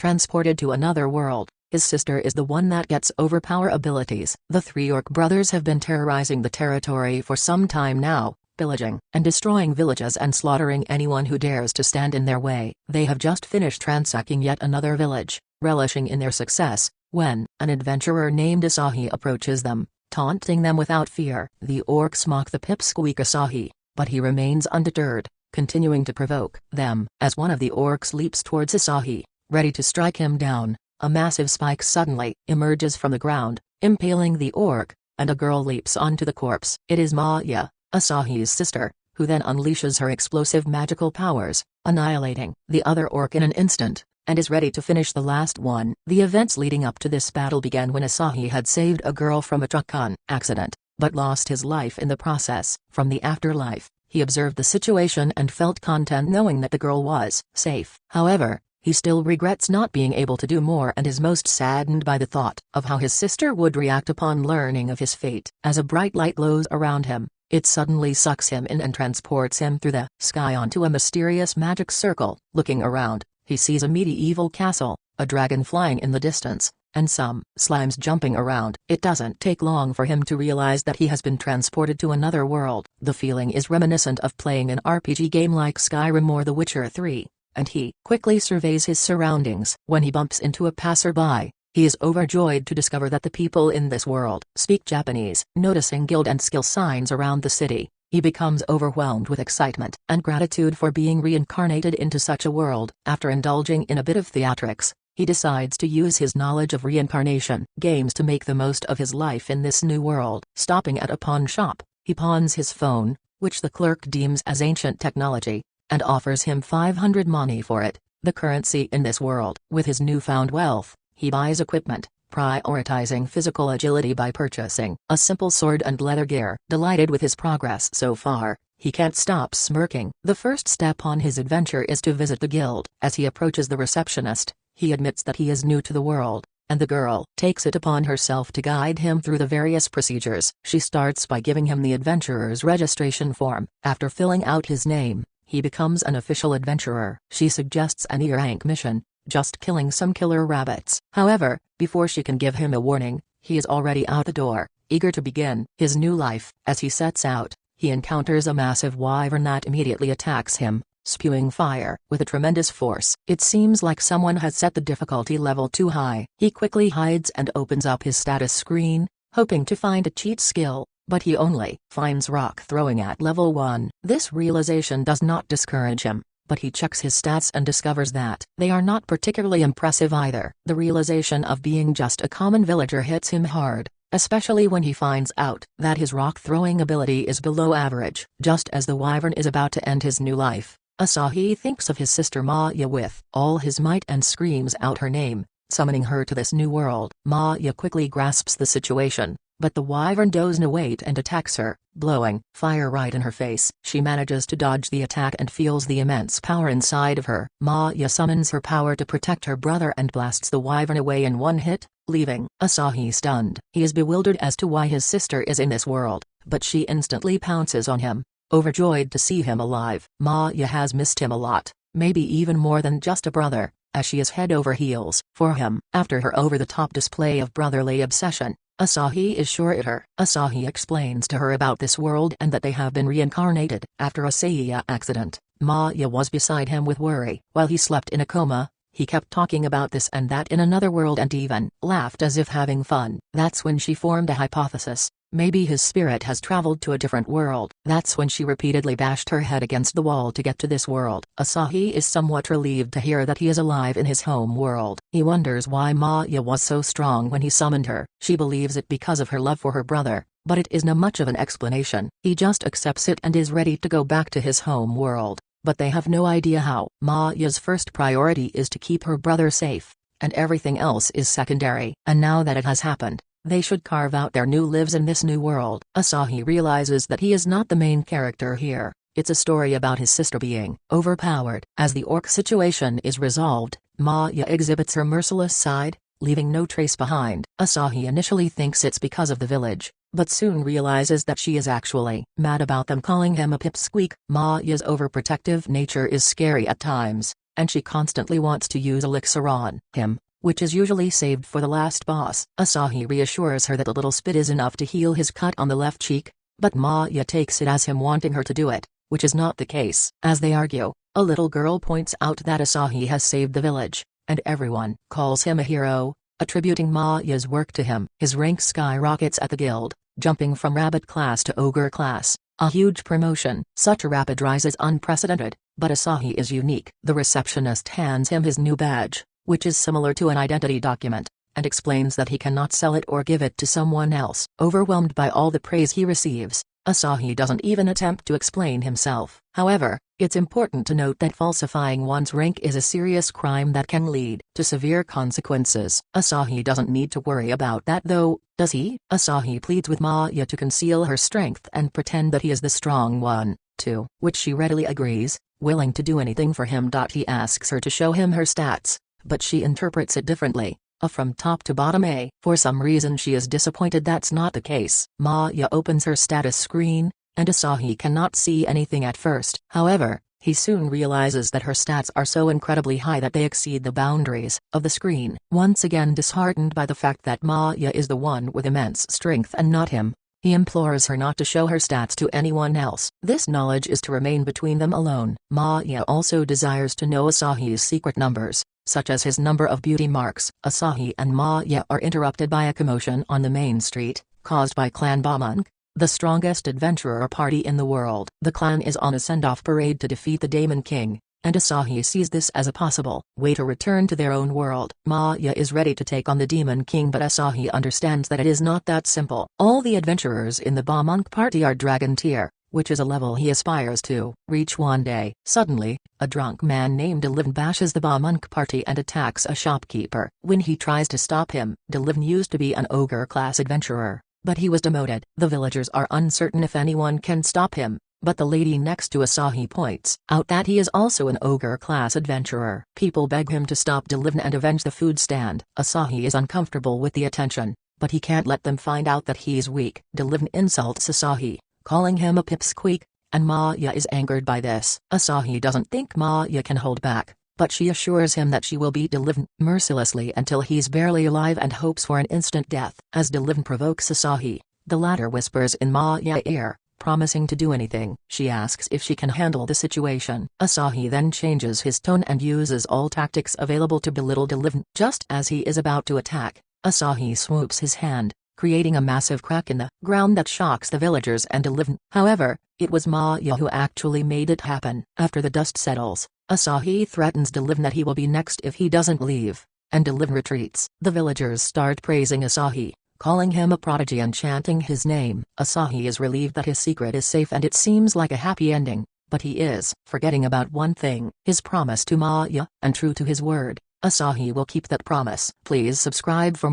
transported to another world. His sister is the one that gets overpower abilities. The three orc brothers have been terrorizing the territory for some time now, pillaging and destroying villages and slaughtering anyone who dares to stand in their way. They have just finished ransacking yet another village, relishing in their success, when an adventurer named Asahi approaches them, taunting them without fear. The orcs mock the pipsqueak Asahi, but he remains undeterred, continuing to provoke them. As one of the orcs leaps towards Asahi, ready to strike him down, a massive spike suddenly emerges from the ground, impaling the orc, and a girl leaps onto the corpse. It is Mayu, Asahi's sister, who then unleashes her explosive magical powers, annihilating the other orc in an instant, and is ready to finish the last one. The events leading up to this battle began when Asahi had saved a girl from a truck accident, but lost his life in the process. From the afterlife, he observed the situation and felt content knowing that the girl was safe. However, he still regrets not being able to do more and is most saddened by the thought of how his sister would react upon learning of his fate. As a bright light glows around him, it suddenly sucks him in and transports him through the sky onto a mysterious magic circle. Looking around, he sees a medieval castle, a dragon flying in the distance, and some slimes jumping around. It doesn't take long for him to realize that he has been transported to another world. The feeling is reminiscent of playing an RPG game like Skyrim or The Witcher 3. And he quickly surveys his surroundings. When he bumps into a passerby, he is overjoyed to discover that the people in this world speak Japanese. Noticing guild and skill signs around the city, he becomes overwhelmed with excitement and gratitude for being reincarnated into such a world. After indulging in a bit of theatrics, he decides to use his knowledge of reincarnation games to make the most of his life in this new world. Stopping at a pawn shop, he pawns his phone, which the clerk deems as ancient technology, and offers him 500 money for it, the currency in this world. With his newfound wealth, he buys equipment, prioritizing physical agility by purchasing a simple sword and leather gear. Delighted with his progress so far, he can't stop smirking. The first step on his adventure is to visit the guild. As he approaches the receptionist, he admits that he is new to the world, and the girl takes it upon herself to guide him through the various procedures. She starts by giving him the adventurer's registration form. After filling out his name, he becomes an official adventurer. She suggests an E-rank mission, just killing some killer rabbits. However, before she can give him a warning, he is already out the door, eager to begin his new life. As he sets out, he encounters a massive wyvern that immediately attacks him, spewing fire with a tremendous force. It seems like someone has set the difficulty level too high. He quickly hides and opens up his status screen, hoping to find a cheat skill, but he only finds rock throwing at level 1. This realization does not discourage him, but he checks his stats and discovers that they are not particularly impressive either. The realization of being just a common villager hits him hard, especially when he finds out that his rock throwing ability is below average. Just as the wyvern is about to end his new life, Asahi thinks of his sister Mayu with all his might and screams out her name, summoning her to this new world. Mayu quickly grasps the situation, but the wyvern doesn't wait and attacks her, blowing fire right in her face. She manages to dodge the attack and feels the immense power inside of her. Mayu summons her power to protect her brother and blasts the wyvern away in one hit, leaving Asahi stunned. He is bewildered as to why his sister is in this world, but she instantly pounces on him, overjoyed to see him alive. Mayu has missed him a lot, maybe even more than just a brother, as she is head over heels for him. After her over-the-top display of brotherly obsession, Asahi is sure at her. Asahi explains to her about this world and that they have been reincarnated. After a Seiya accident, Mayu was beside him with worry. While he slept in a coma, he kept talking about this and that in another world and even laughed as if having fun. That's when she formed a hypothesis. Maybe his spirit has traveled to a different world. That's when she repeatedly bashed her head against the wall to get to this world. Asahi is somewhat relieved to hear that he is alive in his home world. He wonders why Mayu was so strong when he summoned her. She believes it because of her love for her brother, but it isn't much of an explanation. He just accepts it and is ready to go back to his home world, but they have no idea how. Mayu's first priority is to keep her brother safe, and everything else is secondary. And now that it has happened, they should carve out their new lives in this new world. Asahi realizes that he is not the main character here. It's a story about his sister being overpowered. As the orc situation is resolved, Mayu exhibits her merciless side, leaving no trace behind. Asahi initially thinks it's because of the village, but soon realizes that she is actually mad about them calling him a pipsqueak. Mayu's overprotective nature is scary at times, and she constantly wants to use elixir on him, which is usually saved for the last boss. Asahi reassures her that a little spit is enough to heal his cut on the left cheek, but Maya takes it as him wanting her to do it, which is not the case. As they argue, a little girl points out that Asahi has saved the village, and everyone calls him a hero, attributing Maya's work to him. His rank skyrockets at the guild, jumping from rabbit class to ogre class, a huge promotion. Such a rapid rise is unprecedented, but Asahi is unique. The receptionist hands him his new badge, which is similar to an identity document, and explains that he cannot sell it or give it to someone else. Overwhelmed by all the praise he receives, Asahi doesn't even attempt to explain himself. However, it's important to note that falsifying one's rank is a serious crime that can lead to severe consequences. Asahi doesn't need to worry about that though, does he? Asahi pleads with Maya to conceal her strength and pretend that he is the strong one, to which she readily agrees, willing to do anything for him. He asks her to show him her stats, but she interprets it differently. From top to bottom A. For some reason she is disappointed that's not the case. Maya opens her status screen, and Asahi cannot see anything at first. However, he soon realizes that her stats are so incredibly high that they exceed the boundaries of the screen. Once again disheartened by the fact that Maya is the one with immense strength and not him, he implores her not to show her stats to anyone else. This knowledge is to remain between them alone. Maya also desires to know Asahi's secret numbers, such as his number of beauty marks. Asahi and Maya are interrupted by a commotion on the main street, caused by Clan Bamunk, the strongest adventurer party in the world. The clan is on a send-off parade to defeat the Demon King, and Asahi sees this as a possible way to return to their own world. Maya is ready to take on the Demon King, but Asahi understands that it is not that simple. All the adventurers in the Bamunk party are Dragon tier, which is a level he aspires to reach one day. Suddenly, a drunk man named Delivn bashes the Bamunk party and attacks a shopkeeper. When he tries to stop him, Delivn used to be an ogre-class adventurer, but he was demoted. The villagers are uncertain if anyone can stop him, but the lady next to Asahi points out that he is also an ogre-class adventurer. People beg him to stop Delivn and avenge the food stand. Asahi is uncomfortable with the attention, but he can't let them find out that he's weak. Delivn insults Asahi, calling him a pipsqueak, and Maya is angered by this. Asahi doesn't think Maya can hold back, but she assures him that she will beat Delivn mercilessly until he's barely alive and hopes for an instant death. As Delivn provokes Asahi, the latter whispers in Maya's ear, promising to do anything. She asks if she can handle the situation. Asahi then changes his tone and uses all tactics available to belittle Delivn. Just as he is about to attack, Asahi swoops his hand, creating a massive crack in the ground that shocks the villagers and Delivn. However, it was Maya who actually made it happen. After the dust settles, Asahi threatens Delivn that he will be next if he doesn't leave, and Delivn retreats. The villagers start praising Asahi, calling him a prodigy and chanting his name. Asahi is relieved that his secret is safe and it seems like a happy ending, but he is forgetting about one thing: his promise to Maya, and true to his word, Asahi will keep that promise. Please subscribe for more.